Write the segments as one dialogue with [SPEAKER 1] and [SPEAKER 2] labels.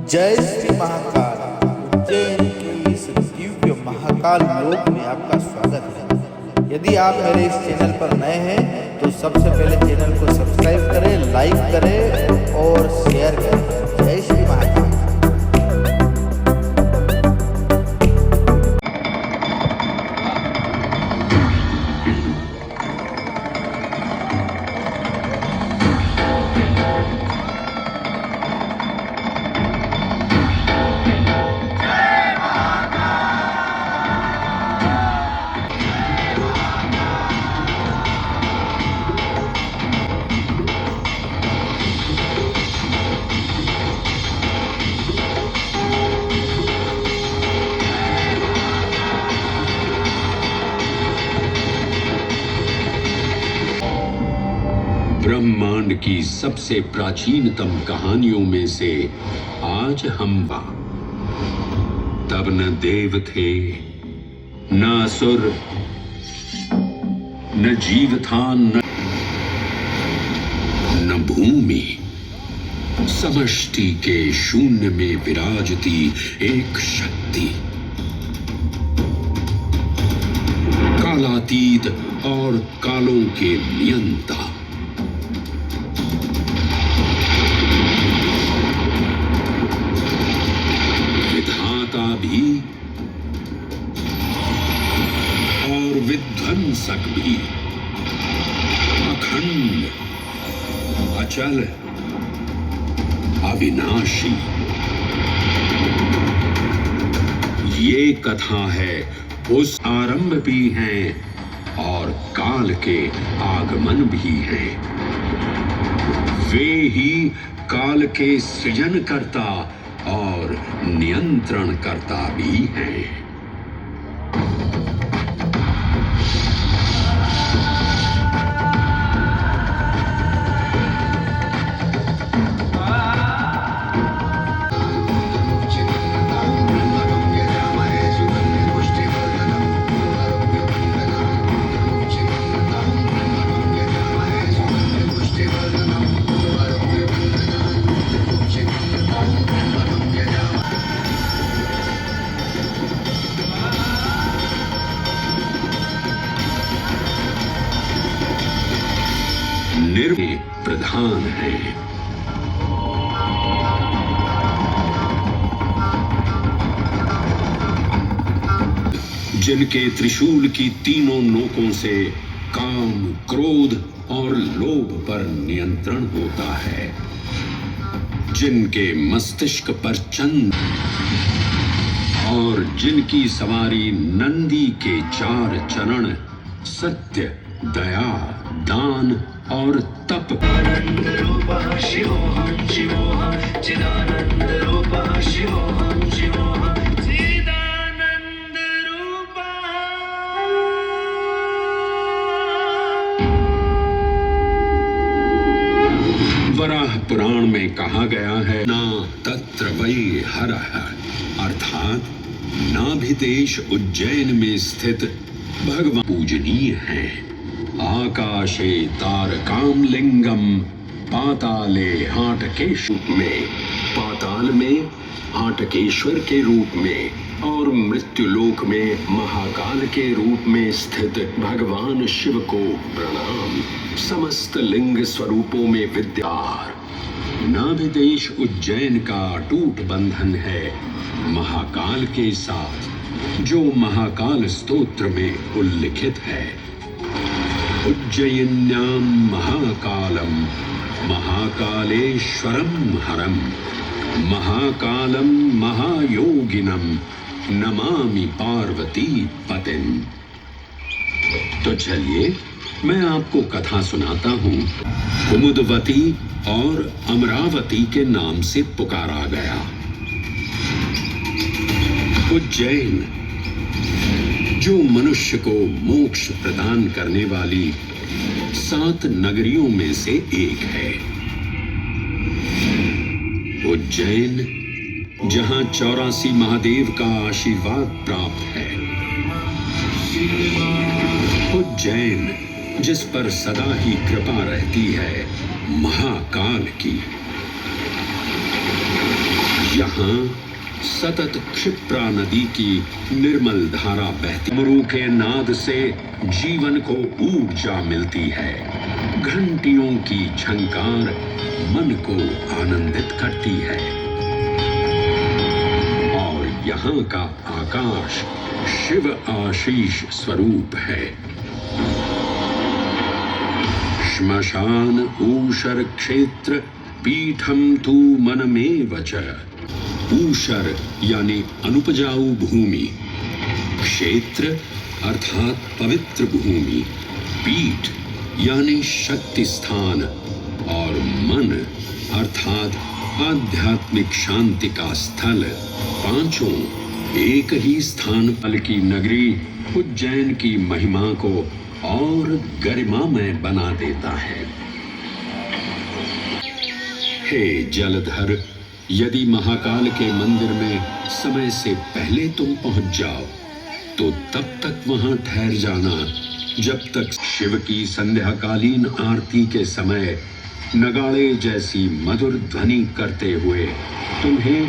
[SPEAKER 1] जय श्री महाकाल। उज्जैन के इस दिव्य महाकाल लोक में आपका स्वागत है। यदि आप मेरे इस चैनल पर नए हैं तो सबसे पहले चैनल को सब्सक्राइब करें, लाइक करें और शेयर करें। जय श्री महाकाल।
[SPEAKER 2] ब्रह्मांड की सबसे प्राचीनतम कहानियों में से आज हम तब न देव थे, न असुर, न जीव था, न भूमि। समष्टि के शून्य में विराजती एक शक्ति, कालातीत और कालों के नियंता। भी और विध्वंसक भी, अखंड, अचल, अविनाशी। ये कथा है उस आरंभ भी है और काल के आगमन भी है। वे ही काल के सृजन करता और नियंत्रण करता भी है। निर्भय प्रधान है। जिनके त्रिशूल की तीनों नोकों से काम, क्रोध और लोभ पर नियंत्रण होता है। जिनके मस्तिष्क पर चंद्र और जिनकी सवारी नंदी के 4 चरण सत्य, दया, दान और तप। आनंद रूपः शिवोऽहं, शिवोऽहं चिदानंद रूपः शिवोऽहं, शिवोऽहं चिदानंद रूपः। वराह पुराण में कहा गया है, ना तत्र वै हरः, अर्थात नाभिदेश उज्जैन में स्थित भगवान पूजनीय है। आकाशे तारकाम लिंगम, पाताले हाटकेश्वर में, पाताल में हाटकेश्वर के रूप में और मृत्युलोक में महाकाल के रूप में स्थित भगवान शिव को प्रणाम। समस्त लिंग स्वरूपों में विद्यमान नाभिदेश उज्जैन का अटूट बंधन है महाकाल के साथ, जो महाकाल स्तोत्र में उल्लिखित है। उज्जयिन्यां महाकालम महाकालेश्वरम हरम, महाकालम महायोगिनम नमामि पार्वती पतिम। तो चलिए मैं आपको कथा सुनाता हूँ। कुमुदवती और अमरावती के नाम से पुकारा गया। उज्जैन जो मनुष्य को मोक्ष प्रदान करने वाली 7 नगरियों में से एक है। उज्जैन जहां 84 महादेव का आशीर्वाद प्राप्त है। उज्जैन जिस पर सदा ही कृपा रहती है महाकाल की। यहाँ सतत क्षिप्रा नदी की निर्मल धारा बहती, डमरू के नाद से जीवन को ऊर्जा मिलती है। घंटियों की झंकार मन को आनंदित करती है और यहाँ का आकाश शिव आशीष स्वरूप है। श्मशान ऊषर क्षेत्र पीठम तू मनमेव च। ऊषर यानी अनुपजाऊ भूमि, क्षेत्र अर्थात पवित्र भूमि, पीठ यानी शक्ति स्थान और मन अर्थात आध्यात्मिक शांति का स्थल, पांचों एक ही स्थान पर की नगरी उज्जैन की महिमा को और गरिमामय बना देता है। हे जलधर, यदि महाकाल के मंदिर में समय से पहले तुम पहुंच जाओ तो तब तक वहां ठहर जाना जब तक शिव की संध्याकालीन आरती के समय नगाड़े जैसी मधुर ध्वनि करते हुए तुम्हें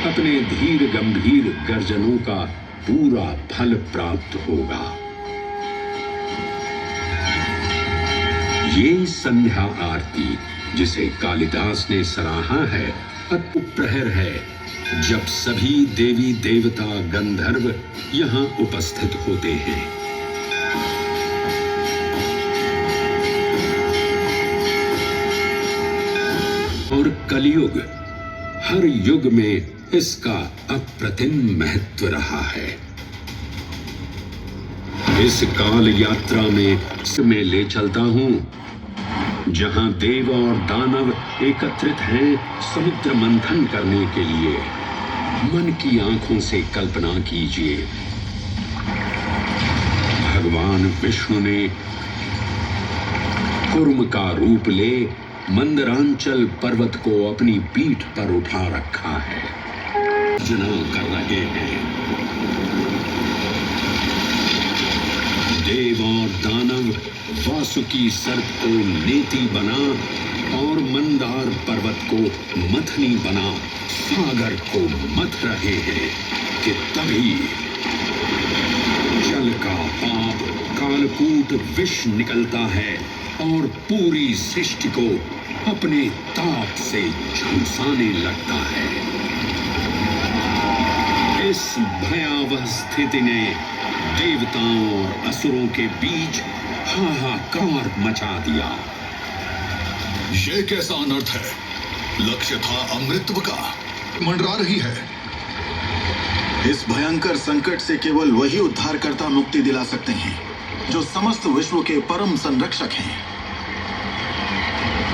[SPEAKER 2] अपने धीर गंभीर गर्जनों का पूरा फल प्राप्त होगा। ये संध्या आरती जिसे कालिदास ने सराहा है अद्भुत प्रहर है जब सभी देवी देवता गंधर्व यहाँ उपस्थित होते हैं। और कलयुग हर युग में इसका अप्रतिम महत्व रहा है। इस काल यात्रा में ले चलता हूँ जहां देव और दानव एकत्रित हैं समुद्र मंथन करने के लिए। मन की आंखों से कल्पना कीजिए, भगवान विष्णु ने कूर्म का रूप ले मंदरांचल पर्वत को अपनी पीठ पर उठा रखा है। जना कर रहे हैं देव और दानव वासुकी सर्प को नेति बना और मंदार पर्वत को मथनी बना सागर को मथ रहे हैं कि तभी जल का पाप कालकूट विष निकलता है और पूरी सृष्टि को अपने ताप से झुलसाने लगता है। इस भयावह स्थिति ने देवताओं और असुरों के बीच हाहाकार मचा दिया।
[SPEAKER 3] ये कैसा अनर्थ है? लक्ष्य था अमृतत्व का, मंडरा रही है।
[SPEAKER 4] इस भयंकर संकट से केवल वही उद्धारकर्ता मुक्ति दिला सकते हैं जो समस्त विश्व के परम संरक्षक हैं।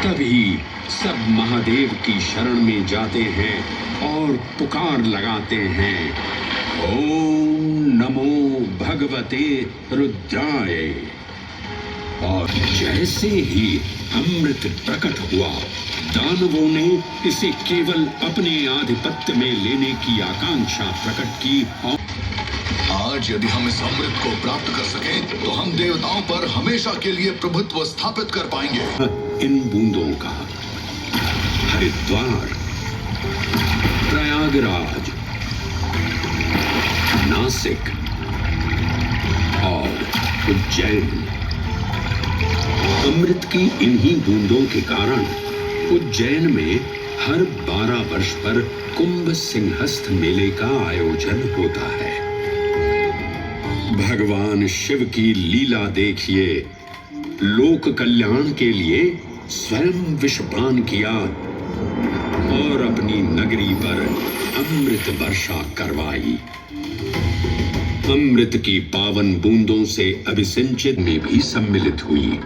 [SPEAKER 2] तभी सब महादेव की शरण में जाते हैं और पुकार लगाते हैं, ओम नमो भगवते रुद्राय। और जैसे ही अमृत प्रकट हुआ, दानवों ने इसे केवल अपने आधिपत्य में लेने की आकांक्षा प्रकट की और
[SPEAKER 3] आज यदि हम इस अमृत को प्राप्त कर सकें तो हम देवताओं पर हमेशा के लिए प्रभुत्व स्थापित कर पाएंगे।
[SPEAKER 2] इन बूंदों का हरिद्वार, प्रयागराज, नासिक और उज्जैन, अमृत की इन्हीं बूंदों के कारण उज्जैन में हर 12 वर्ष पर कुंभ सिंहस्थ मेले का आयोजन होता है। भगवान शिव की लीला देखिए, लोक कल्याण के लिए स्वयं विषपान किया और अपनी नगरी पर अमृत वर्षा करवाई। अमृत की पावन बूंदों से अभिसिंचित में भी सम्मिलित हुई।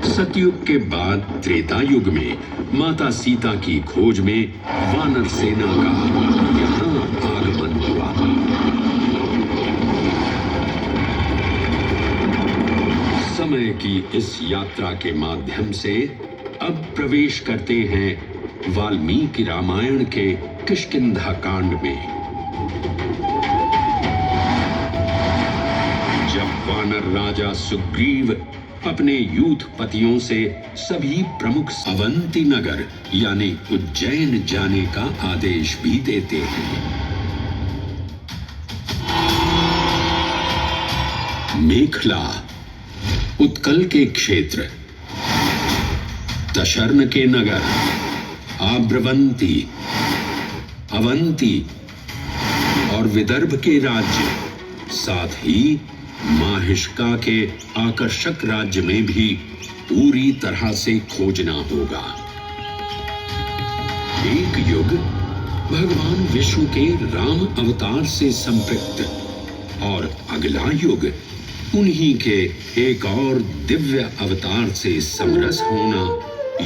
[SPEAKER 2] सतयुग के बाद त्रेता युग में माता सीता की खोज में वानर सेना का यहाँ आगमन हुआ। समय की इस यात्रा के माध्यम से अब प्रवेश करते हैं वाल्मीकि रामायण के किष्किंधा कांड में। जब वानर राजा सुग्रीव अपने यूथपतियों से सभी प्रमुख अवंती नगर यानी उज्जैन जाने का आदेश भी देते हैं। मेखला उत्कल के क्षेत्र, दशर्न के नगर, आब्रवंती, अवंती और विदर्भ के राज्य, साथ ही माहिष्का के आकर्षक राज्य में भी पूरी तरह से खोजना होगा। एक युग भगवान विष्णु के राम अवतार से संपृक्त और अगला युग उन्हीं के एक और दिव्य अवतार से समरस होना,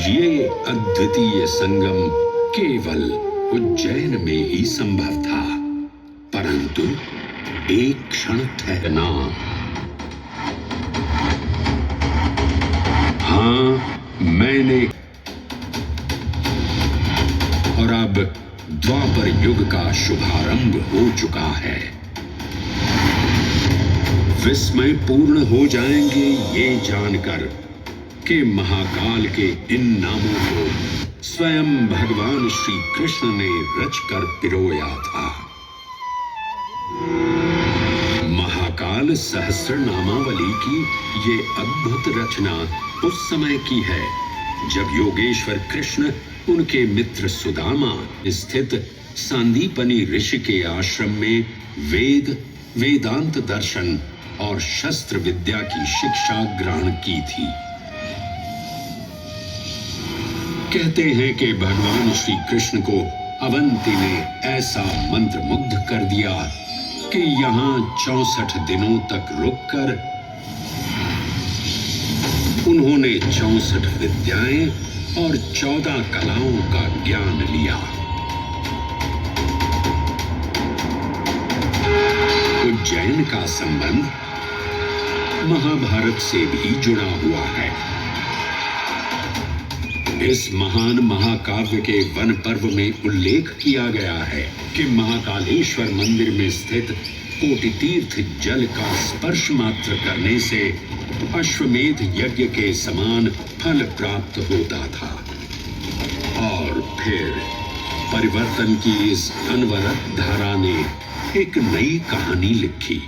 [SPEAKER 2] ये अद्वितीय संगम केवल उज्जैन में ही संभव था। परंतु एक क्षण ठहरना। हाँ, मैंने और अब द्वापर युग का शुभारंभ हो चुका है। विस्मय पूर्ण हो जाएंगे ये जानकर कि महाकाल के इन नामों को स्वयं भगवान श्री कृष्ण ने रचकर पिरोया था। महाकाल सहस्र नामावली की ये अद्भुत रचना उस समय की है जब योगेश्वर कृष्ण उनके मित्र सुदामा स्थित सांदीपनी ऋषि के आश्रम में वेदांत दर्शन और शस्त्र विद्या की शिक्षा ग्रहण की थी। कहते हैं कि भगवान श्री कृष्ण को अवंती ने ऐसा मंत्र मुग्ध कर दिया कि यहाँ 64 दिनों तक रुककर उन्होंने 64 विद्याएं और 14 कलाओं का ज्ञान लिया। उज्जैन का संबंध महाभारत से भी जुड़ा हुआ है। इस महान महाकाव्य के वन पर्व में उल्लेख किया गया है कि महाकालेश्वर मंदिर में स्थित कोटि तीर्थ जल का स्पर्श मात्र करने से अश्वमेध यज्ञ के समान फल प्राप्त होता था। और फिर परिवर्तन की इस अनवरत धारा ने एक नई कहानी लिखी।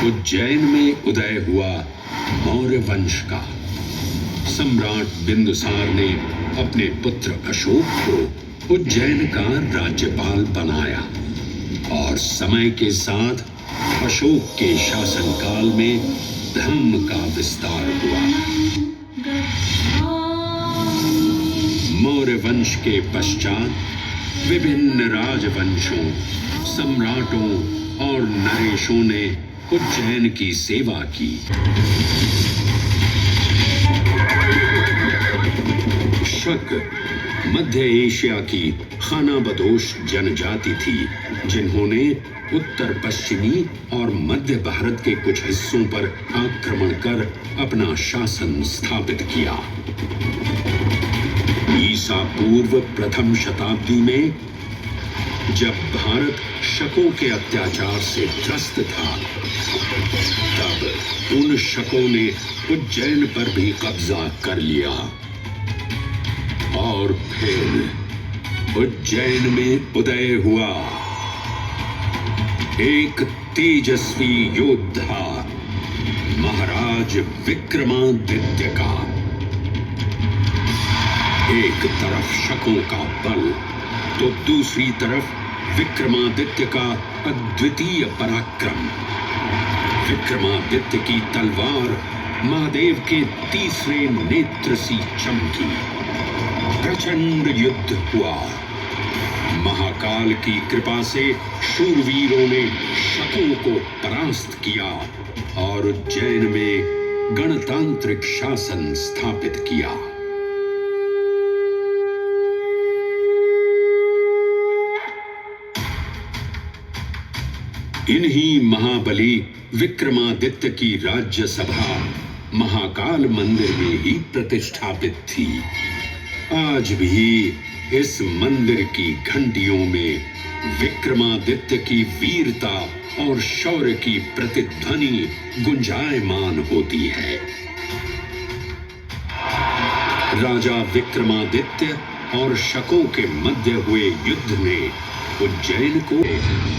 [SPEAKER 2] उज्जैन में उदय हुआ मौर्य वंश का। सम्राट बिंदुसार ने अपने पुत्र अशोक को उज्जैन का राज्यपाल बनाया और समय के साथ अशोक के शासनकाल में धर्म का विस्तार हुआ। मौर्य वंश के पश्चात विभिन्न राजवंशों, सम्राटों और नरेशों ने उज्जैन की सेवा की। शक मध्य एशिया की खानाबदोश जनजाति थी जिन्होंने उत्तर पश्चिमी और मध्य भारत के कुछ हिस्सों पर आक्रमण कर अपना शासन स्थापित किया। ईसा पूर्व प्रथम शताब्दी में जब भारत शकों के अत्याचार से त्रस्त था, तब उन शकों ने उज्जैन पर भी कब्जा कर लिया और फिर उज्जैन में उदय हुआ एक तेजस्वी योद्धा महाराज विक्रमादित्य का। एक तरफ शकों का बल तो दूसरी तरफ विक्रमादित्य का अद्वितीय पराक्रम। विक्रमादित्य की तलवार महादेव के तीसरे नेत्र सी चमकी। प्रचंड युद्ध हुआ। महाकाल की कृपा से शूरवीरों ने शकों को परास्त किया और उज्जैन में गणतांत्रिक शासन स्थापित किया। इन्हीं महाबली विक्रमादित्य की राज्यसभा महाकाल मंदिर में ही प्रतिष्ठापित थी। आज भी इस मंदिर की घंटियों में विक्रमादित्य की वीरता और शौर्य की प्रतिध्वनि गुंजायमान होती है। राजा विक्रमादित्य और शकों के मध्य हुए युद्ध में उज्जैन को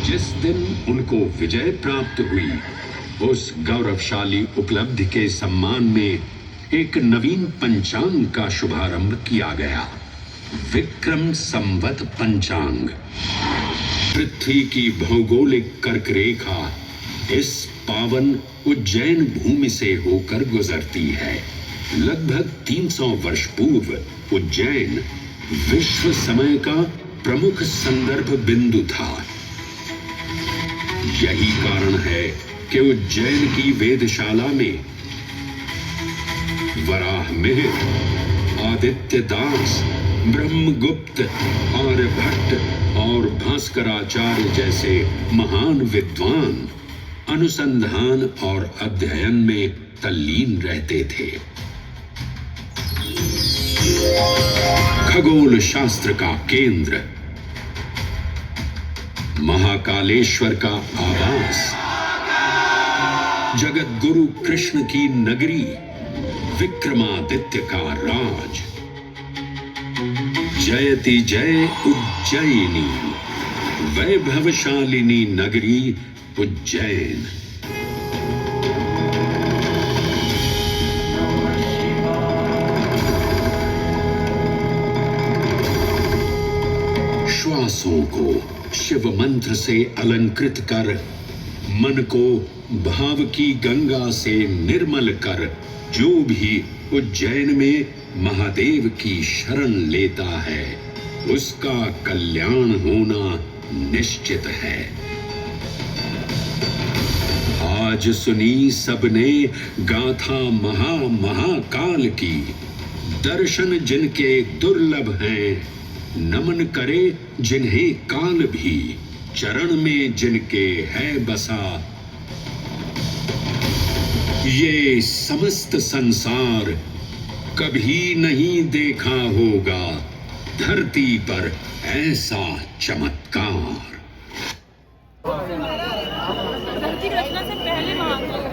[SPEAKER 2] जिस दिन उनको विजय प्राप्त हुई, उस गौरवशाली उपलब्धि के सम्मान में एक नवीन पंचांग का शुभारंभ किया गया, विक्रम संवत पंचांग। पृथ्वी की भौगोलिक कर्क रेखा इस पावन उज्जैन भूमि से होकर गुजरती है। लगभग 300 वर्ष पूर्व उज्जैन विश्व समय का प्रमुख संदर्भ बिंदु था। यही कारण है कि उज्जैन की वेदशाला में वराहमिहिर, आदित्य दास, ब्रह्मगुप्त, आर्यभट्ट और भास्कराचार्य जैसे महान विद्वान अनुसंधान और अध्ययन में तल्लीन रहते थे। खगोल शास्त्र का केंद्र, महाकालेश्वर का आवास, जगत गुरु कृष्ण की नगरी, विक्रमादित्य का राज। जयति जय उज्जैनी, वैभवशालिनी नगरी उज्जैन। श्वासों को शिव मंत्र से अलंकृत कर, मन को भाव की गंगा से निर्मल कर, जो भी उज्जैन में महादेव की शरण लेता है, उसका कल्याण होना निश्चित है। आज सुनी सबने गाथा महाकाल की, दर्शन जिनके दुर्लभ हैं, नमन करे जिन्हें काल भी, चरण में जिनके है बसा। ये समस्त संसार कभी नहीं देखा होगा धरती पर ऐसा चमत्कार।
[SPEAKER 5] धरती की रचना से पहले महाकाल